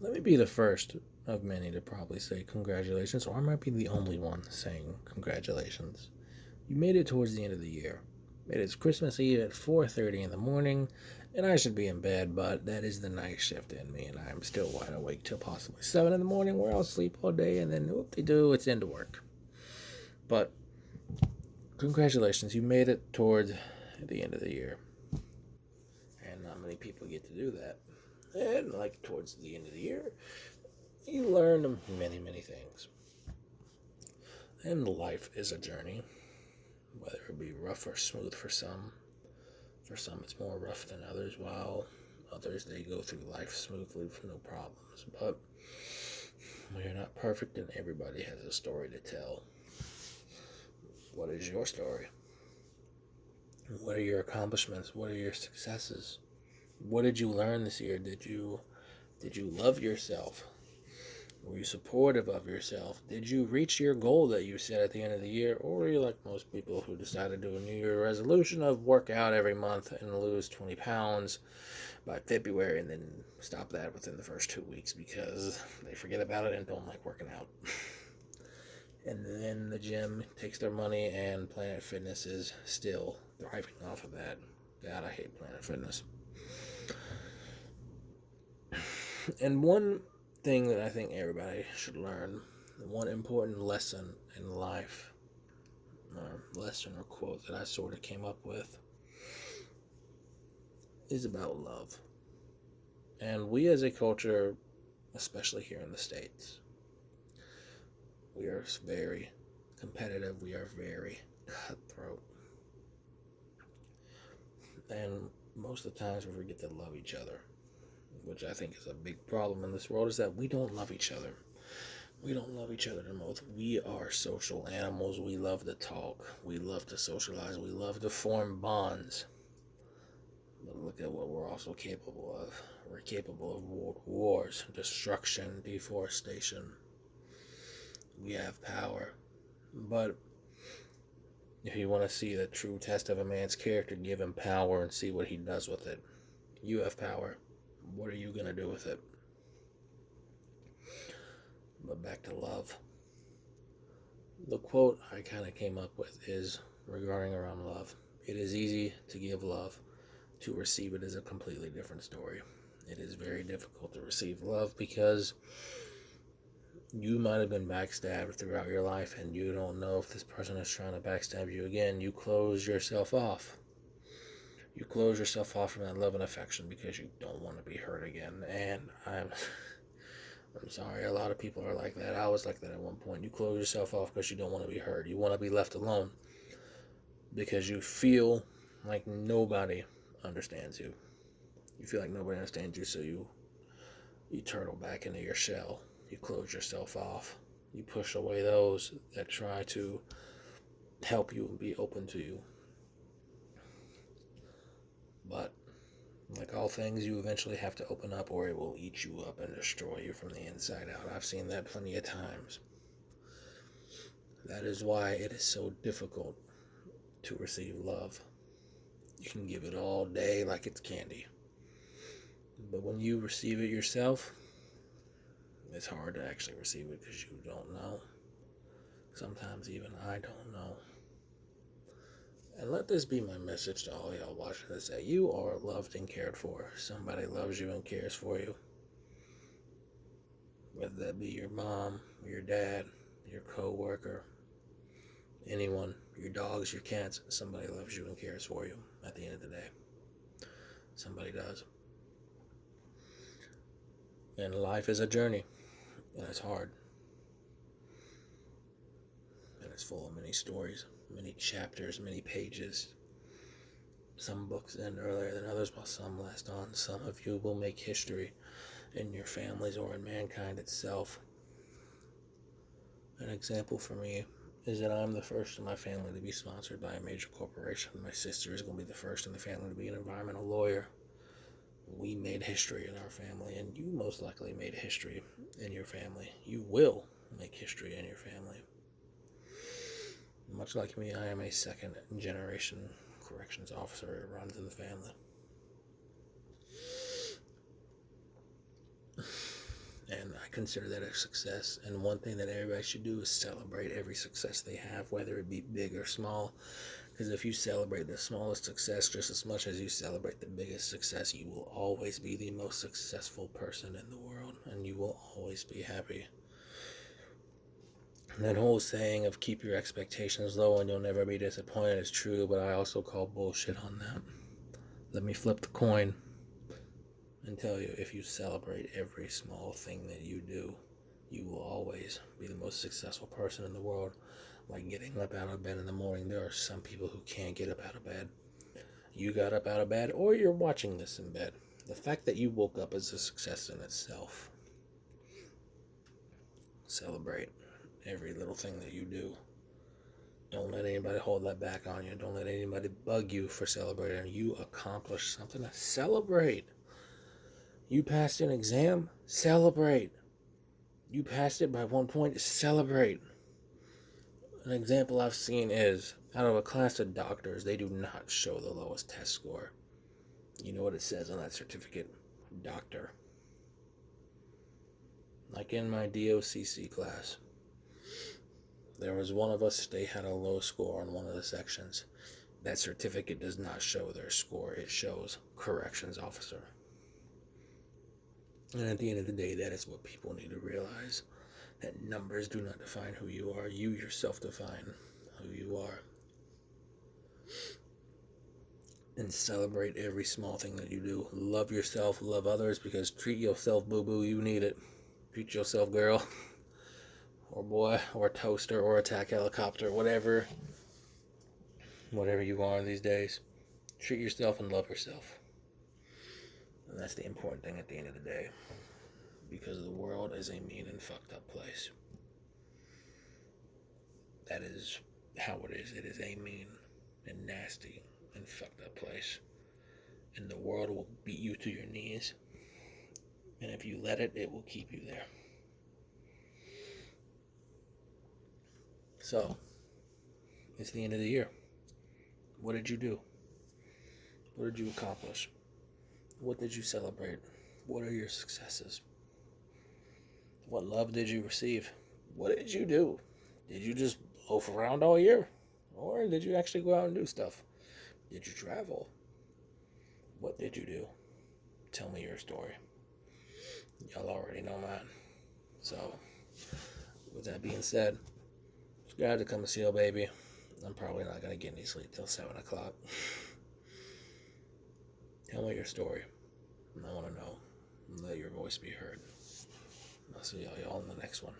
Let me be the first of many to probably say congratulations, or I might be the only one saying congratulations. You made it towards the end of the year. It is Christmas Eve at 4:30 in the morning, and I should be in bed, but that is the night shift in me, and I'm still wide awake till possibly 7 in the morning, where I'll sleep all day, and then whoop-de-doo, it's into work. But congratulations, you made it towards the end of the year, and not many people get to do that. And like towards the end of the year, you learn many, many things. And life is a journey, whether it be rough or smooth for some. For some, it's more rough than others, while others, they go through life smoothly with no problems. But we're not perfect, and everybody has a story to tell. What is your story? What are your accomplishments? What are your successes? What did you learn this year? Did you love yourself? Were you supportive of yourself? Did you reach your goal that you set at the end of the year? Or were you like most people who decide to do a New Year resolution of work out every month and lose 20 pounds by February and then stop that within the first 2 weeks because they forget about it and don't like working out? And then the gym takes their money, and Planet Fitness is still thriving off of that. God, I hate Planet Fitness. And one thing that I think everybody should learn, one important lesson in life, or lesson or quote that I sort of came up with, is about love. And we as a culture, especially here in the States, we are very competitive, we are very cutthroat. And most of the times we forget to love each other, which I think is a big problem in this world, is that we don't love each other. We don't love each other the most. We are social animals. We love to talk. We love to socialize. We love to form bonds. But look at what we're also capable of. We're capable of wars, destruction, deforestation. We have power. But if you want to see the true test of a man's character, give him power and see what he does with it. You have power. What are you going to do with it? But back to love. The quote I kind of came up with is regarding around love. It is easy to give love. To receive it is a completely different story. It is very difficult to receive love because you might have been backstabbed throughout your life and you don't know if this person is trying to backstab you again. You close yourself off. You close yourself off from that love and affection because you don't want to be hurt again. And I'm sorry, a lot of people are like that. I was like that at one point. You close yourself off because you don't want to be hurt. You want to be left alone because you feel like nobody understands you. You feel like nobody understands you, so you turtle back into your shell. You close yourself off. You push away those that try to help you and be open to you. But like all things, you eventually have to open up or it will eat you up and destroy you from the inside out. I've seen that plenty of times. That is why it is so difficult to receive love. You can give it all day like it's candy. But when you receive it yourself, it's hard to actually receive it because you don't know. Sometimes even I don't know. And let this be my message to all y'all watching this, that you are loved and cared for. Somebody loves you and cares for you. Whether that be your mom, your dad, your co-worker, anyone, your dogs, your cats, somebody loves you and cares for you at the end of the day. Somebody does. And life is a journey, and it's hard. And it's full of many stories, many chapters, many pages. Some books end earlier than others, while some last on. Some of you will make history in your families or in mankind itself. An example for me is that I'm the first in my family to be sponsored by a major corporation. My sister is going to be the first in the family to be an environmental lawyer. We made history in our family, and you most likely made history in your family. You will make history in your family. Much like me, I am a second generation corrections officer. It runs in the family. I consider that a success. And one thing that everybody should do is celebrate every success they have, whether it be big or small. Because if you celebrate the smallest success just as much as you celebrate the biggest success, you will always be the most successful person in the world, and you will always be happy. And that whole saying of keep your expectations low and you'll never be disappointed is true, but I also call bullshit on that. Let me flip the coin and tell you, if you celebrate every small thing that you do, you will always be the most successful person in the world. Like getting up out of bed in the morning. There are some people who can't get up out of bed. You got up out of bed, or you're watching this in bed. The fact that you woke up is a success in itself. Celebrate every little thing that you do. Don't let anybody hold that back on you. Don't let anybody bug you for celebrating. You accomplished something to celebrate. You passed an exam, celebrate. You passed it by 1 point, celebrate. An example I've seen is, out of a class of doctors, they do not show the lowest test score. You know what it says on that certificate? Doctor. Like in my DOCC class, there was one of us, they had a low score on one of the sections. That certificate does not show their score. It shows corrections officer. And at the end of the day, that is what people need to realize. That numbers do not define who you are. You yourself define who you are. And celebrate every small thing that you do. Love yourself, love others, because treat yourself, boo-boo, you need it. Treat yourself, girl, or boy, or toaster, or attack helicopter, whatever you are these days. Treat yourself and love yourself. And that's the important thing at the end of the day. Because the world is a mean and fucked up place. That is how it is. It is a mean and nasty and fucked up place. And the world will beat you to your knees. And if you let it, it will keep you there. So, it's the end of the year. What did you do? What did you accomplish? What did you celebrate? What are your successes? What love did you receive? What did you do? Did you just loaf around all year? Or did you actually go out and do stuff? Did you travel? What did you do? Tell me your story. Y'all already know mine. So, with that being said, subscribe to Come and Seal, baby. I'm probably not going to get any sleep till 7 o'clock. Tell me your story. I want to know. Let your voice be heard. I'll see y'all in the next one.